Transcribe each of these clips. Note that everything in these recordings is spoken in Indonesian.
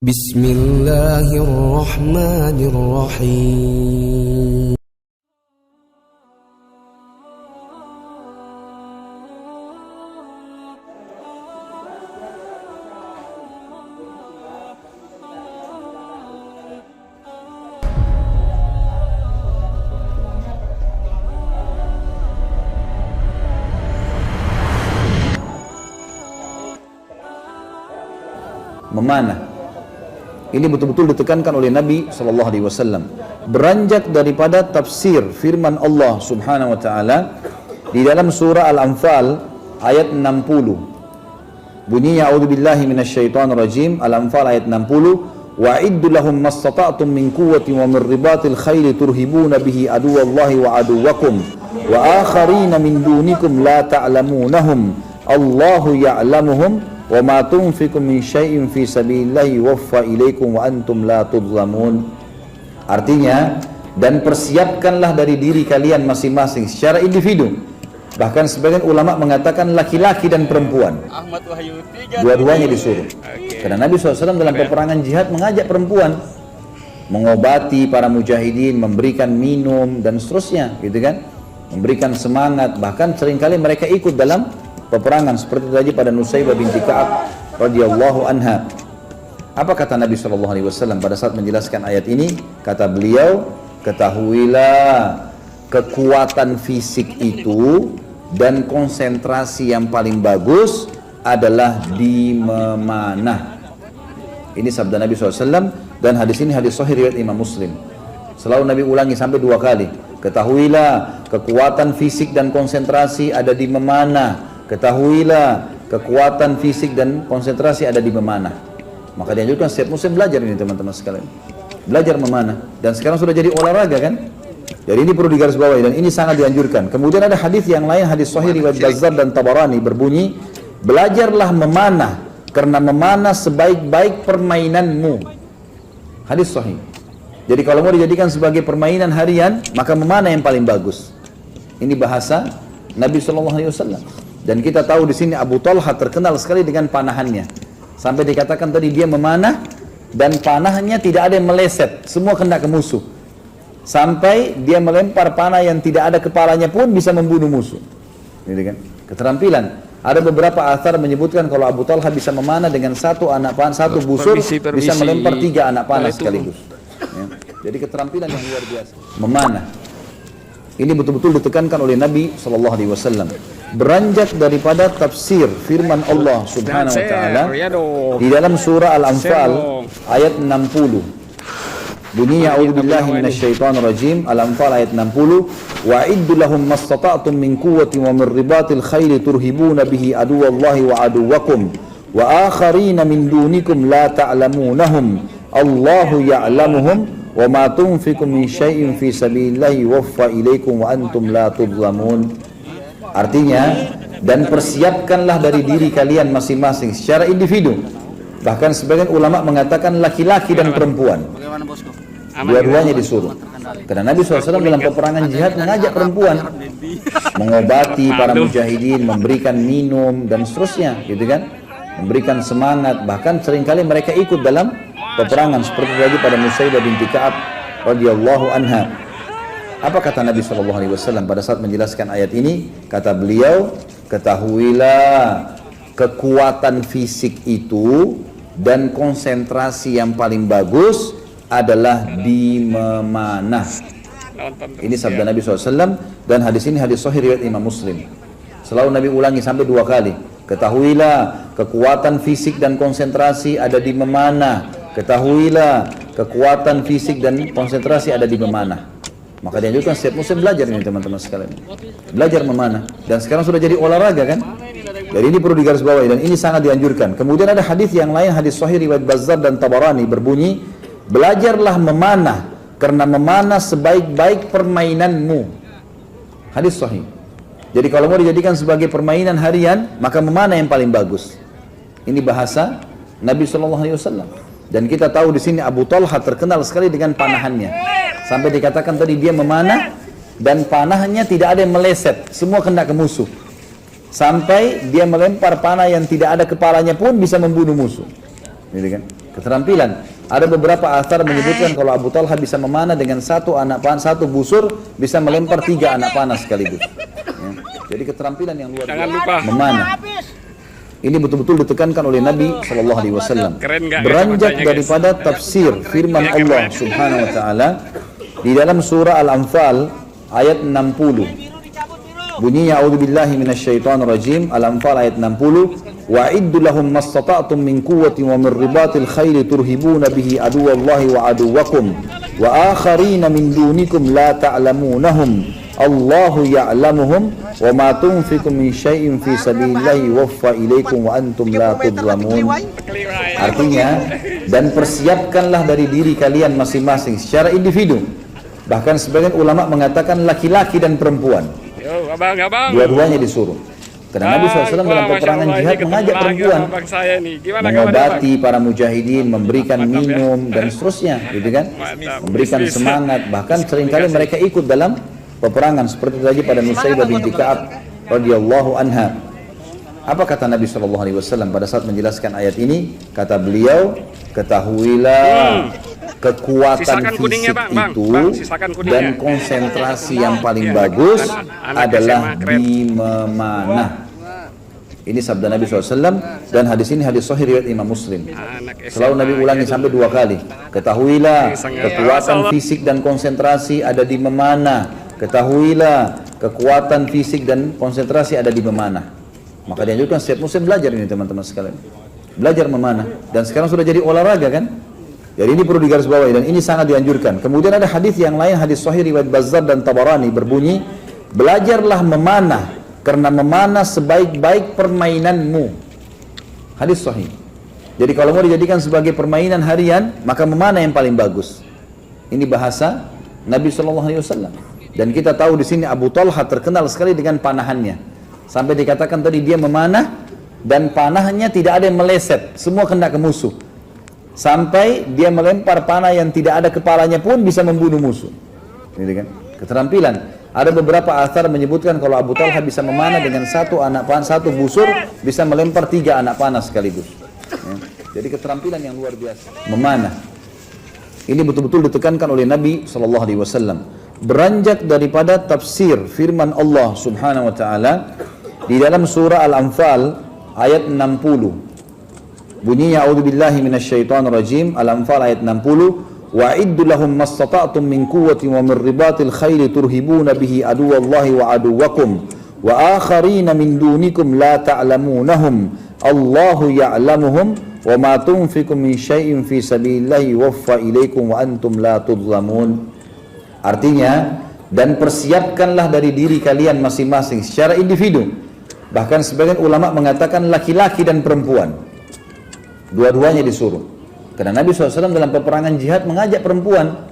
Bismillahirrahmanirrahim. Memanah. Ini betul-betul ditekankan oleh Nabi SAW. Beranjak daripada tafsir firman Allah Subhanahu Wa Taala di dalam surah Al-Anfal ayat 60. Bunyinya A'udzubillahi minasyaitonirrajim. Al-Anfal ayat 60. Wa'iddu lahum mastata'tum min quwwatin wa min ribatil khayli turhibuna bihi aduwallahi wa aduwakum wa akharina min dunikum la ta'lamunahum Allahu ya'lamuhum wa ma tunfiqu min syai'in fi sabilillahi waffa ilaikum wa antum la tudzamun. Artinya, dan persiapkanlah dari diri kalian masing-masing secara individu. Bahkan sebagian ulama mengatakan laki-laki dan perempuan. Dua-duanya disuruh. Karena Nabi SAW dalam peperangan jihad mengajak perempuan mengobati para mujahidin, memberikan minum dan seterusnya, gitu kan? Memberikan semangat, bahkan seringkali mereka ikut dalam peperangan seperti tadi pada Nusaybah binti Ka'ab radhiyallahu anha. Apa kata Nabi SAW pada saat menjelaskan ayat ini? Kata beliau, ketahuilah kekuatan fisik itu dan konsentrasi yang paling bagus adalah di memanah. Ini sabda Nabi SAW, dan hadis ini hadis sahih riwayat Imam Muslim. Selalu Nabi ulangi sampai 2 kali. Ketahuilah kekuatan fisik dan konsentrasi ada di memanah. Ketahuilah kekuatan fisik dan konsentrasi ada di memanah. Maka dianjurkan setiap muslim belajar ini teman-teman sekalian. Belajar memanah. Dan sekarang sudah jadi olahraga kan? Jadi ini perlu digarisbawahi dan ini sangat dianjurkan. Kemudian ada hadis yang lain, hadis sahih riwayat Bazzar dan Tabarani berbunyi, belajarlah memanah karena memanah sebaik-baik permainanmu. Hadis sahih. Jadi kalau mau dijadikan sebagai permainan harian, maka memanah yang paling bagus. Ini bahasa Nabi SAW. Dan kita tahu di sini Abu Talha terkenal sekali dengan panahannya. Sampai dikatakan tadi dia memanah dan panahnya tidak ada yang meleset, semua kena ke musuh. Sampai dia melempar panah yang tidak ada kepalanya pun bisa membunuh musuh. Gitu kan? Keterampilan. Ada beberapa athar menyebutkan kalau Abu Talha bisa memanah dengan satu anak panah, satu busur bisa melempar 3 anak panah sekaligus. Ya. Jadi keterampilan yang luar biasa. Memanah. Ini betul-betul ditekankan oleh Nabi SAW. Beranjak daripada tafsir firman Allah Subhanahu Wa Taala di dalam surah Al-Anfal ayat 60. Bunyinya A'udzubillahi minasyaitonirrajim. Al-Anfal ayat 60. Wa'iddu lahum mastata'tum min quwwatin wa min ribatil khayli turhibuna bihi aduwallahi wa aduwakum wa akharina min dunikum la ta'lamunahum Allahu ya'lamuhum wa ma tunfiqu min syai'in fi sabilillahi waffa ilaikum wa antum la tudzamun. Artinya, dan persiapkanlah dari diri kalian masing-masing secara individu. Bahkan sebagian ulama mengatakan laki-laki dan perempuan. Dua-duanya disuruh. Karena Nabi SAW dalam peperangan jihad mengajak perempuan mengobati para mujahidin, memberikan minum dan seterusnya, gitu kan? Memberikan semangat. Bahkan seringkali mereka ikut dalam peperangan seperti tadi pada Nusaybah binti Ka'ab radhiyallahu anha. Apa kata Nabi SAW pada saat menjelaskan ayat ini? Kata beliau, ketahuilah kekuatan fisik itu dan konsentrasi yang paling bagus adalah di memanah. Ini sabda Nabi SAW, dan hadis ini hadis sahih riwayat Imam Muslim. Selalu Nabi ulangi sampai 2 kali. Ketahuilah kekuatan fisik dan konsentrasi ada di memanah. Ketahuilah kekuatan fisik dan konsentrasi ada di memanah. Maka dianjurkan setiap muslim belajar ini teman-teman sekalian. Belajar memanah. Dan sekarang sudah jadi olahraga kan? Jadi ini perlu digarisbawahi dan ini sangat dianjurkan. Kemudian ada hadis yang lain, hadis sahih riwayat Bazzar dan Tabarani berbunyi, belajarlah memanah karena memanah sebaik-baik permainanmu. Hadis sahih. Jadi kalau mau dijadikan sebagai permainan harian, maka memanah yang paling bagus. Ini bahasa Nabi SAW. Dan kita tahu di sini Abu Talha terkenal sekali dengan panahannya. Sampai dikatakan tadi dia memanah dan panahnya tidak ada yang meleset, semua kena ke musuh. Sampai dia melempar panah yang tidak ada kepalanya pun bisa membunuh musuh. Gitu kan? Keterampilan. Ada beberapa athar menyebutkan kalau Abu Talha bisa memanah dengan satu busur, bisa melempar 3 anak panah sekaligus. Ya. Jadi keterampilan yang luar biasa memanah. Ini betul-betul ditekankan oleh Nabi SAW. Beranjak daripada tafsir firman Allah Subhanahu Wa Taala di dalam surah Al-Anfal ayat 60. Bunyinya a'udzubillahi minasyaitonirrajim, Al-Anfal ayat 60. Wa'iddu lahum mastata'tum min quwwatin wa min ribatil khayli turhibuna bihi aduwallahi wa aduwakum wa akharina min dunikum la ta'lamunahum Allahu ya'lamuhum wa ma tunfiqu min syai'in fi sabilillahi waffa ilaikum wa antum la tudlamun. Artinya, dan persiapkanlah dari diri kalian masing-masing secara individu. Bahkan sebagian ulama mengatakan laki-laki dan perempuan. Dua-duanya disuruh. Karena Nabi SAW dalam peperangan jihad mengajak perempuan mengobati para mujahidin, memberikan minum dan seterusnya, gitu kan? Memberikan semangat. Bahkan seringkali mereka ikut dalam peperangan seperti tadi pada Nusaybah binti Ka'ab radhiyallahu anha. Apa kata Nabi SAW pada saat menjelaskan ayat ini? Kata beliau, ketahuilah kekuatan fisik itu dan konsentrasi yang paling bagus adalah di memanah. Ini sabda Nabi SAW, dan hadis ini hadis sahih riwayat Imam Muslim. Selalu Nabi ulangi sampai 2 kali. Ketahuilah kekuatan fisik dan konsentrasi ada di memanah. Ketahuilah kekuatan fisik dan konsentrasi ada di memanah. Maka dianjurkan setiap muslim belajar ini teman-teman sekalian. Belajar memanah, dan sekarang sudah jadi olahraga kan? Jadi ini perlu digarisbawahi dan ini sangat dianjurkan. Kemudian ada hadis yang lain, hadis sahih riwayat Bazzar dan Tabarani berbunyi, belajarlah memanah karena memanah sebaik-baik permainanmu. Hadis sahih. Jadi kalau mau dijadikan sebagai permainan harian, maka memanah yang paling bagus. Ini bahasa Nabi SAW. Dan kita tahu di sini Abu Talha terkenal sekali dengan panahannya. Sampai dikatakan tadi dia memanah dan panahnya tidak ada yang meleset, semua kena ke musuh. Sampai dia melempar panah yang tidak ada kepalanya pun bisa membunuh musuh. Gitu kan? Keterampilan. Ada beberapa athar menyebutkan kalau Abu Talha bisa memanah dengan satu busur, bisa melempar 3 anak panah sekaligus. Ya. Jadi keterampilan yang luar biasa. Memanah. Ini betul-betul ditekankan oleh Nabi SAW. Beranjak daripada tafsir firman Allah Subhanahu Wa Taala di dalam surah Al-Anfal ayat 60. Bunyinya a'udzubillahi minasyaitonirrajim, Al-Anfal ayat 60. Wa'iddu lahum mastata'tum min quwwatin wa min ribatil khayli turhibuna bihi aduwallahi wa aduwakum wa akharina min dunikum la ta'lamunahum Allahu ya'lamuhum wa ma tunfiqu min syai'in fi sabilillahi waffa ilaikum wa antum la tudlamun. Artinya, dan persiapkanlah dari diri kalian masing-masing secara individu. Bahkan sebagian ulama mengatakan laki-laki dan perempuan. Dua-duanya disuruh. Karena Nabi SAW dalam peperangan jihad mengajak perempuan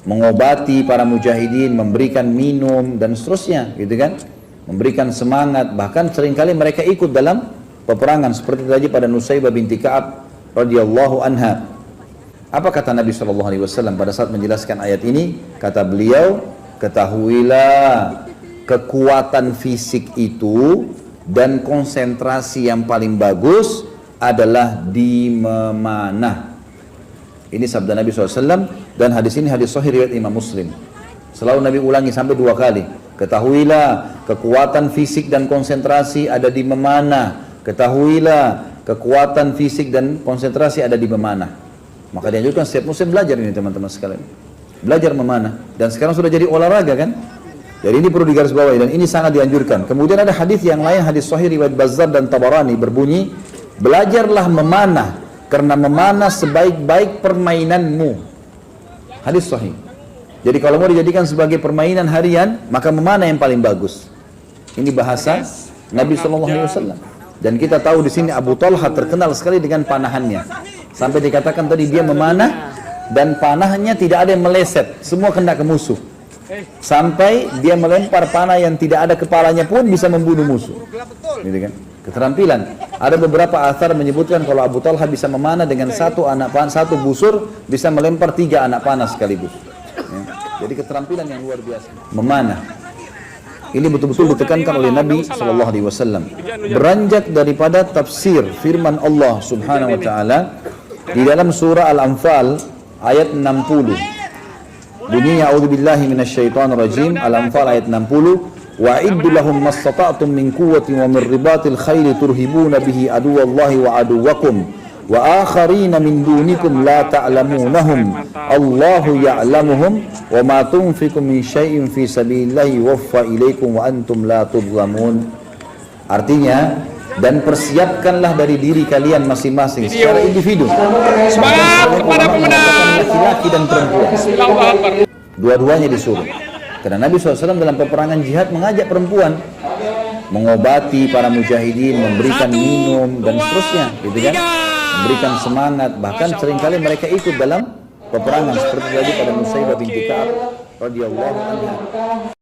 mengobati para mujahidin, memberikan minum dan seterusnya, gitu kan? Memberikan semangat. Bahkan seringkali mereka ikut dalam peperangan seperti tadi pada Nusaybah binti Ka'ab radhiyallahu anha. Apa kata Nabi SAW pada saat menjelaskan ayat ini? Kata beliau, ketahuilah kekuatan fisik itu dan konsentrasi yang paling bagus adalah di memanah. Ini sabda Nabi SAW, dan hadis ini hadis sahih riwayat Imam Muslim. Selalu Nabi ulangi sampai 2 kali. Ketahuilah kekuatan fisik dan konsentrasi ada di memanah. Ketahuilah kekuatan fisik dan konsentrasi ada di memanah. Maka dianjurkan setiap muslim belajar ini teman-teman sekalian. Belajar memanah, dan sekarang sudah jadi olahraga kan? Jadi ini perlu digarisbawahi dan ini sangat dianjurkan. Kemudian ada hadis yang lain, hadis sahih riwayat Bazzar dan Tabarani berbunyi, belajarlah memanah karena memanah sebaik-baik permainanmu. Hadis sahih. Jadi kalau mau dijadikan sebagai permainan harian, maka memanah yang paling bagus. Ini bahasa Nabi SAW. Dan kita tahu di sini Abu Talha terkenal sekali dengan panahannya. Sampai dikatakan tadi dia memanah dan panahnya tidak ada yang meleset, semua kena ke musuh. Sampai dia melempar panah yang tidak ada kepalanya pun bisa membunuh musuh. Gitu kan? Keterampilan. Ada beberapa athar menyebutkan kalau Abu Talha bisa memanah dengan satu busur, bisa melempar 3 anak panah sekaligus. Ya. Jadi keterampilan yang luar biasa. Memanah. Ini betul-betul ditekankan oleh Nabi SAW. Beranjak daripada tafsir firman Allah Subhanahu Wa Taala Di dalam surah Al-Anfal ayat 60. Bunyinya a'udzubillahi minasyaitonirrajim. Al-Anfal ayat 60. Wa'iddu lahum mastata'tum min quwwatin wa min ribatil khayli turhibuna bihi aduwallahi wa aduwakum wa akharina min dunikum la ta'lamunahum Allahu ya'lamuhum wa ma tunfiqu min syai'in fi sabilillahi waffa ilaikum wa antum la tudlamun. Artinya, dan persiapkanlah dari diri kalian masing-masing secara individu. Semangat kepada pemenang laki-laki dan perempuan. Dua-duanya disuruh. Karena Nabi SAW dalam peperangan jihad mengajak perempuan mengobati para mujahidin, memberikan minum dan seterusnya, gitu kan? Memberikan semangat, bahkan seringkali mereka ikut dalam peperangan seperti tadi pada Nusaybah binti Ka'ab radhiyallahu anha.